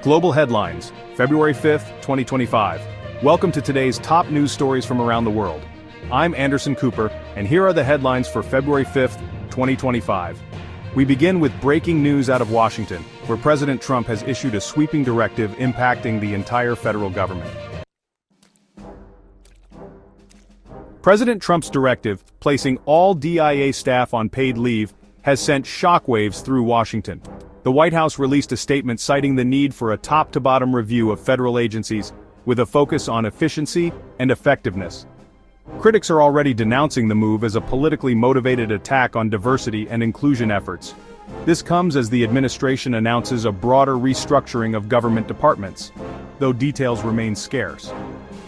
Global headlines, February 5th, 2025. Welcome to today's top news stories from around the world. I'm Anderson Cooper, and here are the headlines for February 5th, 2025. We begin with breaking news out of Washington, where President Trump has issued a sweeping directive impacting the entire federal government. President Trump's directive, placing all DIA staff on paid leave, has sent shockwaves through Washington. The White House released a statement citing the need for a top-to-bottom review of federal agencies, with a focus on efficiency and effectiveness. Critics are already denouncing the move as a politically motivated attack on diversity and inclusion efforts. This comes as the administration announces a broader restructuring of government departments, though details remain scarce.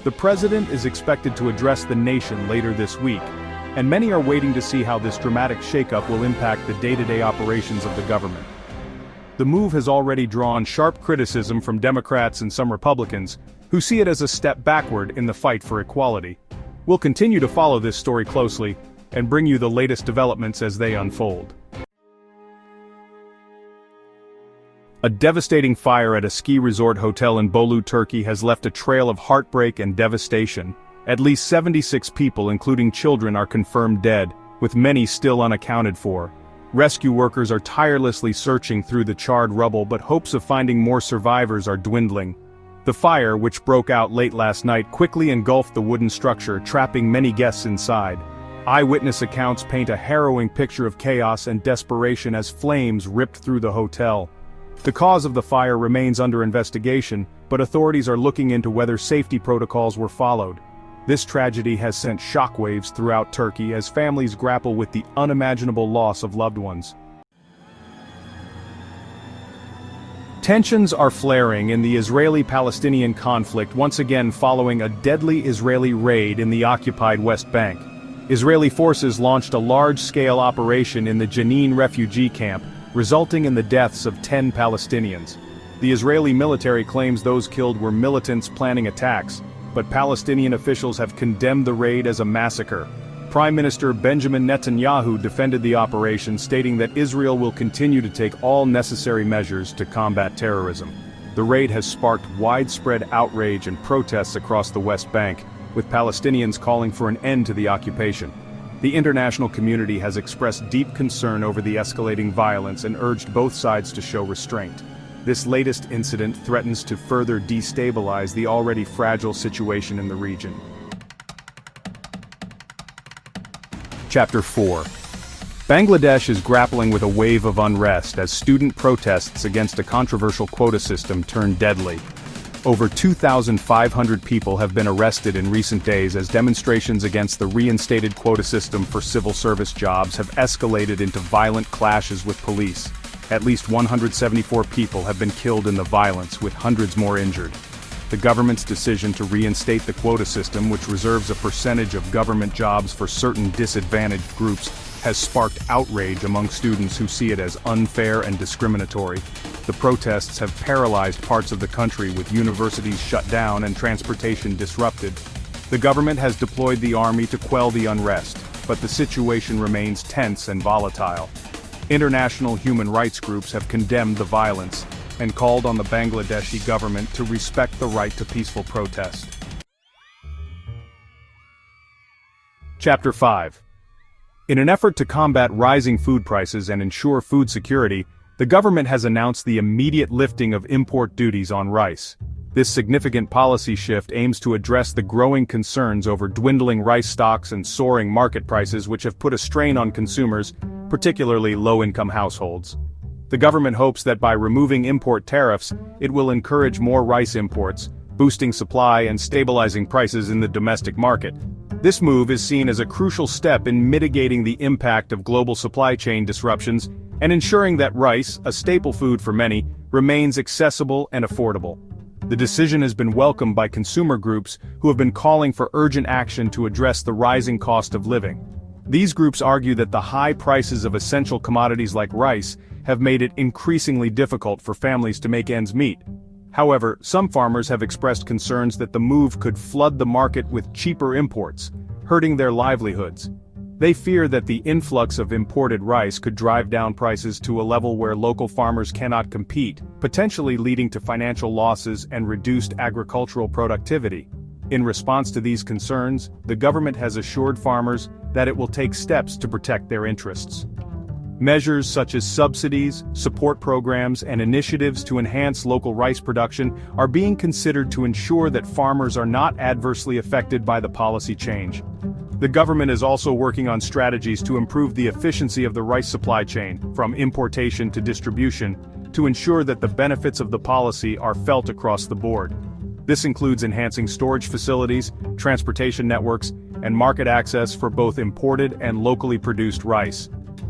The president is expected to address the nation later this week, and many are waiting to see how this dramatic shakeup will impact the day-to-day operations of the government. The move has already drawn sharp criticism from Democrats and some Republicans, who see it as a step backward in the fight for equality. We'll continue to follow this story closely, and bring you the latest developments as they unfold. A devastating fire at a ski resort hotel in Bolu, Turkey has left a trail of heartbreak and devastation. At least 76 people, including children, are confirmed dead, with many still unaccounted for. Rescue workers are tirelessly searching through the charred rubble, but hopes of finding more survivors are dwindling. The fire, which broke out late last night, quickly engulfed the wooden structure, trapping many guests inside. Eyewitness accounts paint a harrowing picture of chaos and desperation as flames ripped through the hotel. The cause of the fire remains under investigation, but authorities are looking into whether safety protocols were followed. This tragedy has sent shockwaves throughout Turkey as families grapple with the unimaginable loss of loved ones. Tensions are flaring in the Israeli-Palestinian conflict once again following a deadly Israeli raid in the occupied West Bank. Israeli forces launched a large-scale operation in the Jenin refugee camp, resulting in the deaths of 10 Palestinians. The Israeli military claims those killed were militants planning attacks, but Palestinian officials have condemned the raid as a massacre. Prime Minister Benjamin Netanyahu defended the operation, stating that Israel will continue to take all necessary measures to combat terrorism. The raid has sparked widespread outrage and protests across the West Bank, with Palestinians calling for an end to the occupation. The international community has expressed deep concern over the escalating violence and urged both sides to show restraint. This latest incident threatens to further destabilize the already fragile situation in the region. Chapter 4. Bangladesh is grappling with a wave of unrest as student protests against a controversial quota system turn deadly. Over 2,500 people have been arrested in recent days as demonstrations against the reinstated quota system for civil service jobs have escalated into violent clashes with police. At least 174 people have been killed in the violence, with hundreds more injured. The government's decision to reinstate the quota system, which reserves a percentage of government jobs for certain disadvantaged groups, has sparked outrage among students who see it as unfair and discriminatory. The protests have paralyzed parts of the country, with universities shut down and transportation disrupted. The government has deployed the army to quell the unrest, but the situation remains tense and volatile. International human rights groups have condemned the violence and called on the Bangladeshi government to respect the right to peaceful protest. Chapter 5. In an effort to combat rising food prices and ensure food security, the government has announced the immediate lifting of import duties on rice. This significant policy shift aims to address the growing concerns over dwindling rice stocks and soaring market prices, which have put a strain on consumers, particularly low-income households. The government hopes that by removing import tariffs, it will encourage more rice imports, boosting supply and stabilizing prices in the domestic market. This move is seen as a crucial step in mitigating the impact of global supply chain disruptions and ensuring that rice, a staple food for many, remains accessible and affordable. The decision has been welcomed by consumer groups who have been calling for urgent action to address the rising cost of living. These groups argue that the high prices of essential commodities like rice have made it increasingly difficult for families to make ends meet. However, some farmers have expressed concerns that the move could flood the market with cheaper imports, hurting their livelihoods. They fear that the influx of imported rice could drive down prices to a level where local farmers cannot compete, potentially leading to financial losses and reduced agricultural productivity. In response to these concerns, the government has assured farmers that it will take steps to protect their interests. Measures such as subsidies, support programs, and initiatives to enhance local rice production are being considered to ensure that farmers are not adversely affected by the policy change. The government is also working on strategies to improve the efficiency of the rice supply chain, from importation to distribution, to ensure that the benefits of the policy are felt across the board. This includes enhancing storage facilities, transportation networks, and market access for both imported and locally produced rice.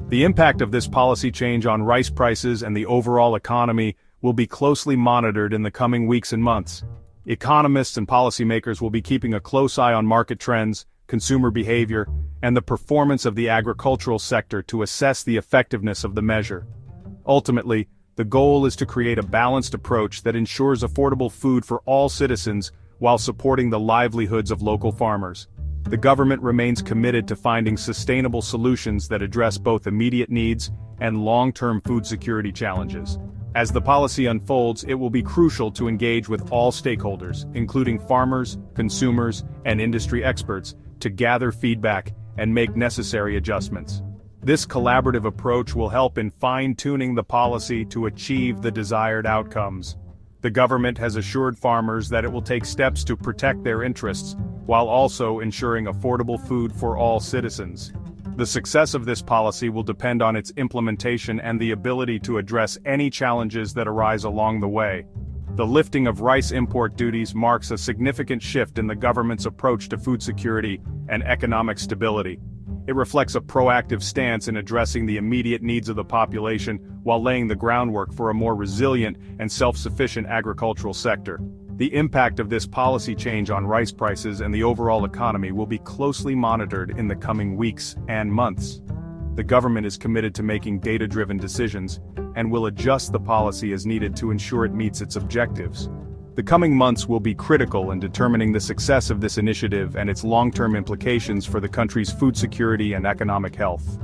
The impact of this policy change on rice prices and the overall economy will be closely monitored in the coming weeks and months. Economists and policymakers will be keeping a close eye on market trends, consumer behavior, and the performance of the agricultural sector to assess the effectiveness of the measure. Ultimately, the goal is to create a balanced approach that ensures affordable food for all citizens while supporting the livelihoods of local farmers. The government remains committed to finding sustainable solutions that address both immediate needs and long-term food security challenges. As the policy unfolds, it will be crucial to engage with all stakeholders, including farmers, consumers, and industry experts, to gather feedback and make necessary adjustments. This collaborative approach will help in fine-tuning the policy to achieve the desired outcomes. The government has assured farmers that it will take steps to protect their interests, while also ensuring affordable food for all citizens. The success of this policy will depend on its implementation and the ability to address any challenges that arise along the way. The lifting of rice import duties marks a significant shift in the government's approach to food security and economic stability. It reflects a proactive stance in addressing the immediate needs of the population while laying the groundwork for a more resilient and self-sufficient agricultural sector. The impact of this policy change on rice prices and the overall economy will be closely monitored in the coming weeks and months. The government is committed to making data-driven decisions and will adjust the policy as needed to ensure it meets its objectives. The coming months will be critical in determining the success of this initiative and its long-term implications for the country's food security and economic health.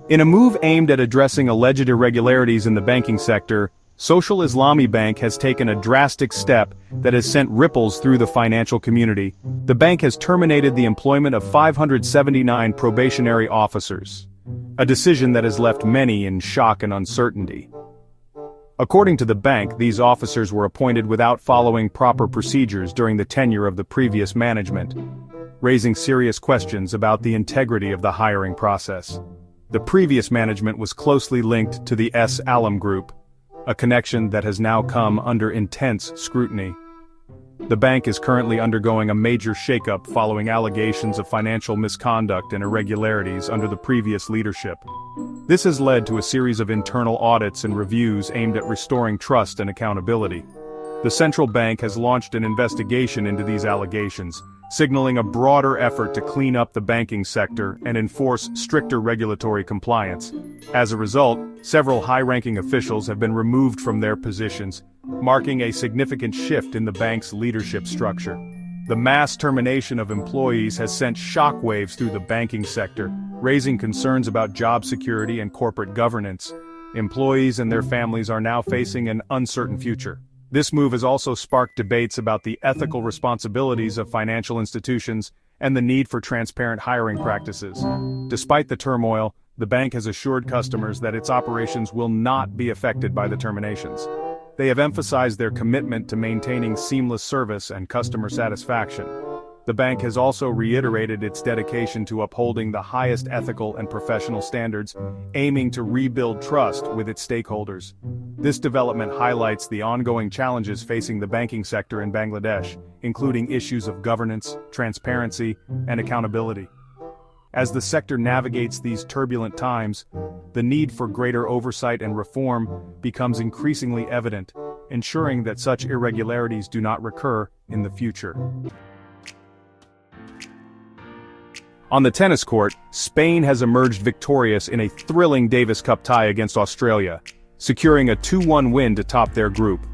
In a move aimed at addressing alleged irregularities in the banking sector, Social Islami Bank has taken a drastic step that has sent ripples through the financial community. The bank has terminated the employment of 579 probationary officers, a decision that has left many in shock and uncertainty. According to the bank, these officers were appointed without following proper procedures during the tenure of the previous management, raising serious questions about the integrity of the hiring process. The previous management was closely linked to the S. Alam Group, a connection that has now come under intense scrutiny. The bank is currently undergoing a major shakeup following allegations of financial misconduct and irregularities under the previous leadership. This has led to a series of internal audits and reviews aimed at restoring trust and accountability. The central bank has launched an investigation into these allegations, signaling a broader effort to clean up the banking sector and enforce stricter regulatory compliance. As a result, several high-ranking officials have been removed from their positions, marking a significant shift in the bank's leadership structure. The mass termination of employees has sent shockwaves through the banking sector, raising concerns about job security and corporate governance. Employees and their families are now facing an uncertain future. This move has also sparked debates about the ethical responsibilities of financial institutions and the need for transparent hiring practices. Despite the turmoil, the bank has assured customers that its operations will not be affected by the terminations. They have emphasized their commitment to maintaining seamless service and customer satisfaction. The bank has also reiterated its dedication to upholding the highest ethical and professional standards, aiming to rebuild trust with its stakeholders. This development highlights the ongoing challenges facing the banking sector in Bangladesh, including issues of governance, transparency, and accountability. As the sector navigates these turbulent times, the need for greater oversight and reform becomes increasingly evident, ensuring that such irregularities do not recur in the future. On the tennis court, Spain has emerged victorious in a thrilling Davis Cup tie against Australia, securing a 2-1 win to top their group.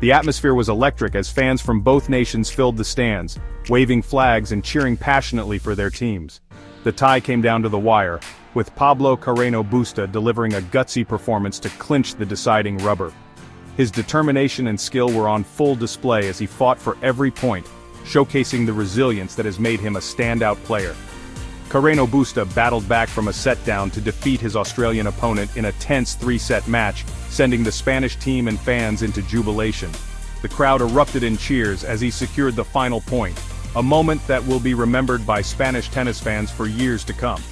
The atmosphere was electric as fans from both nations filled the stands, waving flags and cheering passionately for their teams. The tie came down to the wire, with Pablo Carreño Busta delivering a gutsy performance to clinch the deciding rubber. His determination and skill were on full display as he fought for every point, showcasing the resilience that has made him a standout player. Carreño Busta battled back from a set-down to defeat his Australian opponent in a tense three-set match, sending the Spanish team and fans into jubilation. The crowd erupted in cheers as he secured the final point, a moment that will be remembered by Spanish tennis fans for years to come.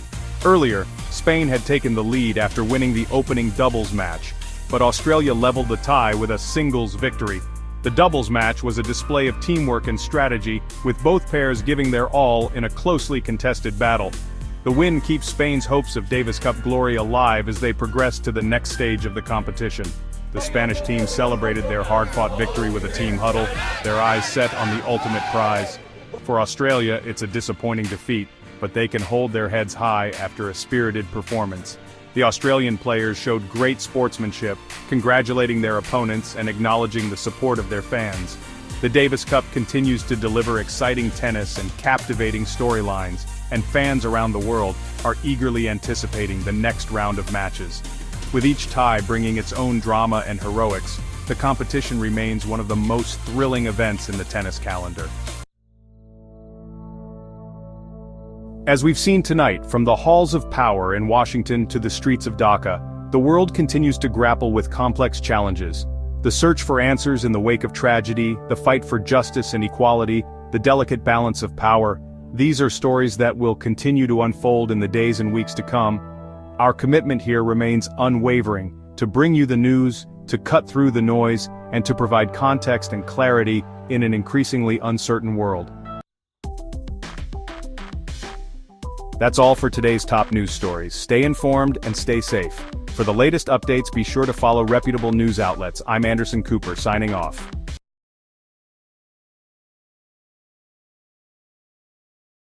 Earlier, Spain had taken the lead after winning the opening doubles match, but Australia leveled the tie with a singles victory. The doubles match was a display of teamwork and strategy, with both pairs giving their all in a closely contested battle. The win keeps Spain's hopes of Davis Cup glory alive as they progress to the next stage of the competition. The Spanish team celebrated their hard-fought victory with a team huddle, their eyes set on the ultimate prize. For Australia, it's a disappointing defeat, but they can hold their heads high after a spirited performance. The Australian players showed great sportsmanship, congratulating their opponents and acknowledging the support of their fans. The Davis Cup continues to deliver exciting tennis and captivating storylines, and fans around the world are eagerly anticipating the next round of matches. With each tie bringing its own drama and heroics, the competition remains one of the most thrilling events in the tennis calendar. As we've seen tonight, from the halls of power in Washington to the streets of Dhaka, the world continues to grapple with complex challenges. The search for answers in the wake of tragedy, the fight for justice and equality, the delicate balance of power, these are stories that will continue to unfold in the days and weeks to come. Our commitment here remains unwavering, to bring you the news, to cut through the noise, and to provide context and clarity in an increasingly uncertain world. That's all for today's top news stories. Stay informed and stay safe. For the latest updates, be sure to follow reputable news outlets. I'm Anderson Cooper, signing off.